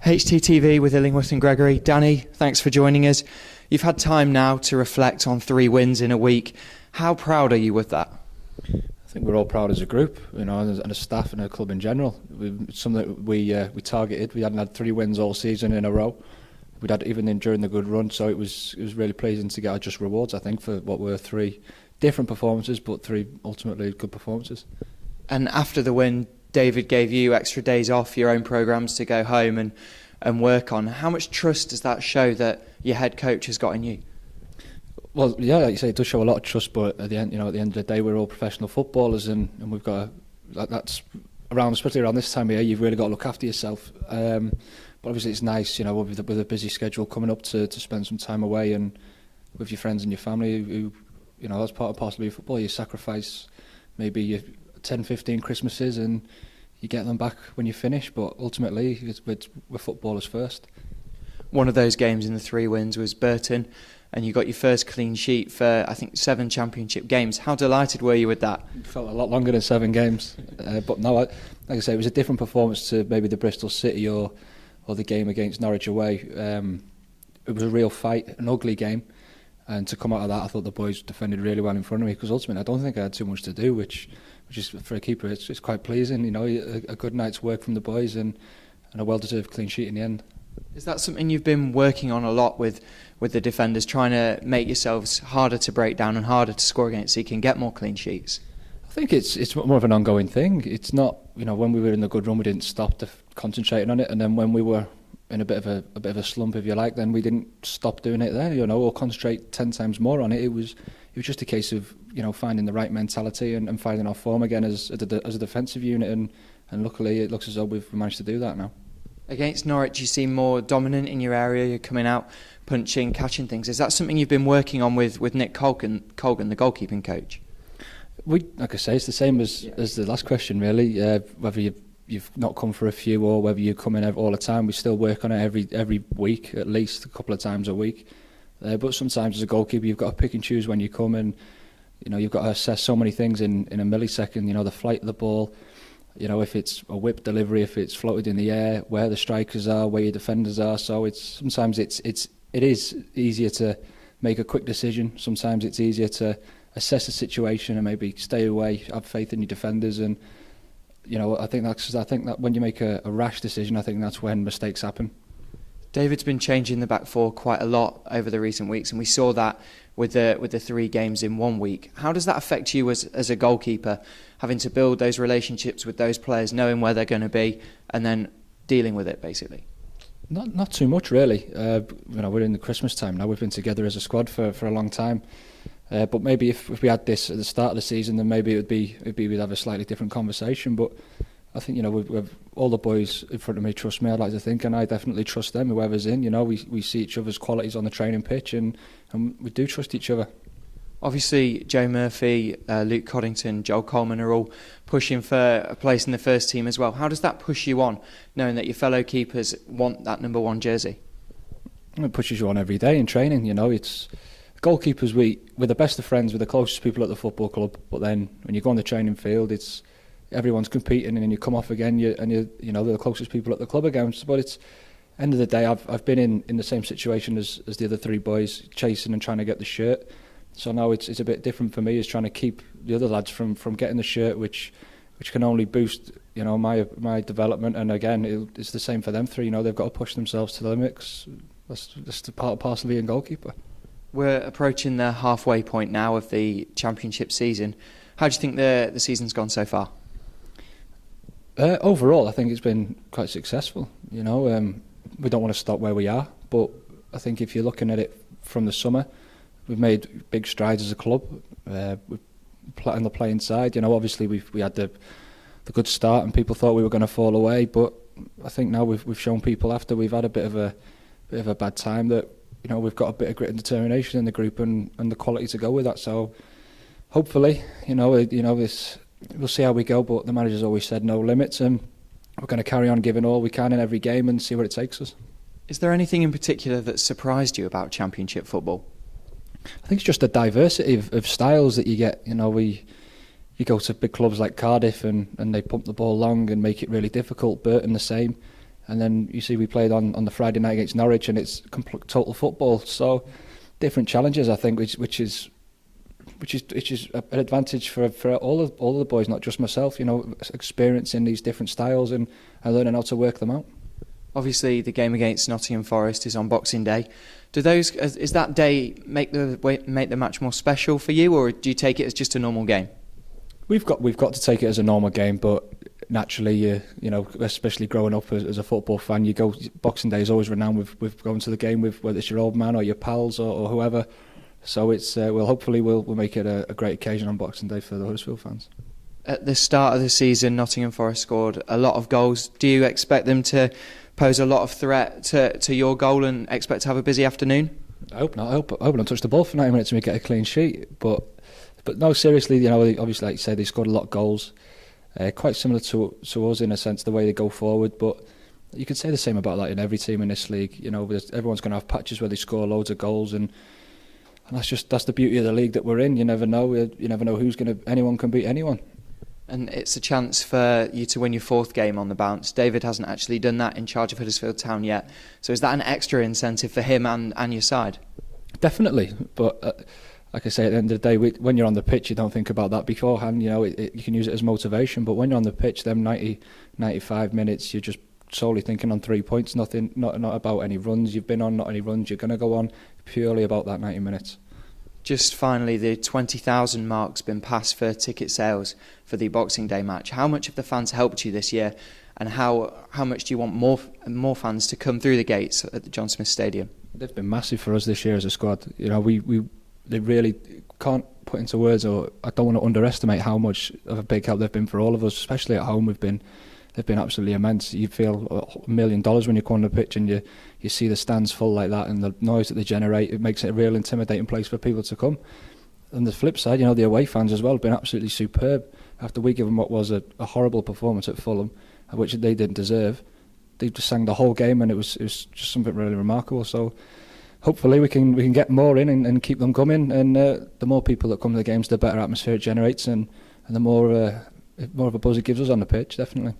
HTTV with Illingworth and Gregory. Danny, thanks for joining us. You've had time now to reflect on 3 wins in a week. How proud are you with that? I think we're all proud as a group, and a staff and a club in general. It's something that we targeted. We hadn't had 3 wins all season in a row. We'd had even during the good run, so it was really pleasing to get our just rewards, I think, for what were 3 different performances, but 3 ultimately good performances. And after the win, David gave you extra days off your own programmes to go home and work on. How much trust does that show that your head coach has got in you? Well, yeah, like you say, it does show a lot of trust, but at the end of the day, we're all professional footballers, and we've got that's around, especially around this time of year, you've really got to look after yourself. But obviously, it's nice, with a busy schedule coming up to spend some time away and with your friends and your family. Who, that's part and parcel of your football. You sacrifice maybe your 10, 15 Christmases, and you get them back when you finish. But ultimately, we're footballers first. One of those games in the 3 wins was Burton, and you got your first clean sheet for, I think, 7 championship games. How delighted were you with that? It felt a lot longer than 7 games. But no, like I say, it was a different performance to maybe the Bristol City or the game against Norwich away. It was a real fight, an ugly game. And to come out of that, I thought the boys defended really well in front of me, because ultimately I don't think I had too much to do, which is, for a keeper, it's quite pleasing. A good night's work from the boys and a well-deserved clean sheet in the end. Is that something you've been working on a lot with the defenders, trying to make yourselves harder to break down and harder to score against so you can get more clean sheets? I think it's more of an ongoing thing. It's not, when we were in the good run, we didn't stop concentrating on it, and then when we were in a bit of a slump, if you like, then we didn't stop doing it there, or concentrate 10 times more on it. It was just a case of, finding the right mentality and finding our form again as a defensive unit, and luckily it looks as though we've managed to do that now. Against Norwich, you seem more dominant in your area. You're coming out, punching, catching things. Is that something you've been working on with Nick Colgan, the goalkeeping coach? Like I say, it's the same as the last question, really. Whether you've not come for a few or whether you come in all the time, we still work on it every week, at least a couple of times a week. But sometimes as a goalkeeper, you've got to pick and choose when you come, and you've got to assess so many things in a millisecond. The flight of the ball, if it's a whip delivery, if it's floated in the air, where the strikers are, where your defenders are. So sometimes it is easier to make a quick decision. Sometimes it's easier to assess the situation and maybe stay away, have faith in your defenders. And I think that when you make a rash decision, I think that's when mistakes happen. David's been changing the back four quite a lot over the recent weeks, and we saw that with the 3 games in 1 week. How does that affect you as a goalkeeper, having to build those relationships with those players, knowing where they're going to be, and then dealing with it, basically? Not too much, really. We're in the Christmas time now. We've been together as a squad for a long time. But maybe if we had this at the start of the season, then maybe we'd have a slightly different conversation. But I think we've all the boys in front of me trust me, I'd like to think, and I definitely trust them. Whoever's in, we see each other's qualities on the training pitch, and we do trust each other. Obviously, Joe Murphy, Luke Coddington, Joel Coleman are all pushing for a place in the first team as well. How does that push you on, knowing that your fellow keepers want that number 1 jersey? It pushes you on every day in training. It's goalkeepers. We're the best of friends. We're the closest people at the football club. But then when you go on the training field, it's everyone's competing, and then you come off again, you're the closest people at the club again. But it's end of the day, I've been in the same situation as the other 3 boys, chasing and trying to get the shirt. So now it's a bit different for me, is trying to keep the other lads from getting the shirt, which can only boost my development. And again, it's the same for them 3. They've got to push themselves to the limits. That's just the part and parcel of being a goalkeeper. We're approaching the halfway point now of the championship season. How do you think the season's gone so far? Overall, I think it's been quite successful. We don't want to stop where we are, but I think if you're looking at it from the summer, we've made big strides as a club. On the playing side, obviously we had the good start, and people thought we were going to fall away. But I think now we've shown people, after we've had a bit of a bad time, that we've got a bit of grit and determination in the group, and the quality to go with that. So hopefully, this. We'll see how we go, but the manager's always said no limits, and we're going to carry on giving all we can in every game and see where it takes us. Is there anything in particular that surprised you about Championship football? I think it's just the diversity of styles that you get. You go to big clubs like Cardiff, and they pump the ball long and make it really difficult. Burton the same. And then you see we played on the Friday night against Norwich, and it's total football. So different challenges, I think, which is an advantage for all of the boys, not just myself. Experiencing these different styles and learning how to work them out. Obviously, the game against Nottingham Forest is on Boxing Day. Is that day make the match more special for you, or do you take it as just a normal game? We've got to take it as a normal game, but naturally, especially growing up as a football fan, you go. Boxing Day is always renowned with going to the game with whether it's your old man or your pals or whoever. So it's hopefully we'll make it a great occasion on Boxing Day for the Huddersfield fans. At the start of the season, Nottingham Forest scored a lot of goals. Do you expect them to pose a lot of threat to your goal and expect to have a busy afternoon? I hope not. I hope I don't touch the ball for 90 minutes and we get a clean sheet. But no, seriously, obviously, like you said, they scored a lot of goals. Quite similar to us in a sense, the way they go forward. But you could say the same about that in every team in this league. Everyone's going to have patches where they score loads of goals, and that's the beauty of the league that we're in. You never know. You never know anyone can beat anyone. And it's a chance for you to win your fourth game on the bounce. David hasn't actually done that in charge of Huddersfield Town yet. So is that an extra incentive for him and your side? Definitely. But like I say, at the end of the day, when you're on the pitch, you don't think about that beforehand. You can use it as motivation. But when you're on the pitch, them 95 minutes, you're just solely thinking on 3 points. Not about any runs you've been on, not any runs you're going to go on. Purely about that 90 minutes. Just finally, the 20,000 mark's been passed for ticket sales for the Boxing Day match. How much have the fans helped you this year, and how much do you want more fans to come through the gates at the John Smith Stadium? They've been massive for us this year as a squad. They really can't put into words, or I don't want to underestimate how much of a big help they've been for all of us, especially at home. They've been absolutely immense. You feel $1 million when you come on the pitch and you see the stands full like that, and the noise that they generate, it makes it a real intimidating place for people to come. And the flip side, the away fans as well have been absolutely superb. After we give them what was a horrible performance at Fulham, which they didn't deserve, they just sang the whole game, and it was just something really remarkable. So hopefully we can get more in and keep them coming, and the more people that come to the games, the better atmosphere it generates, and the more of a buzz it gives us on the pitch, definitely.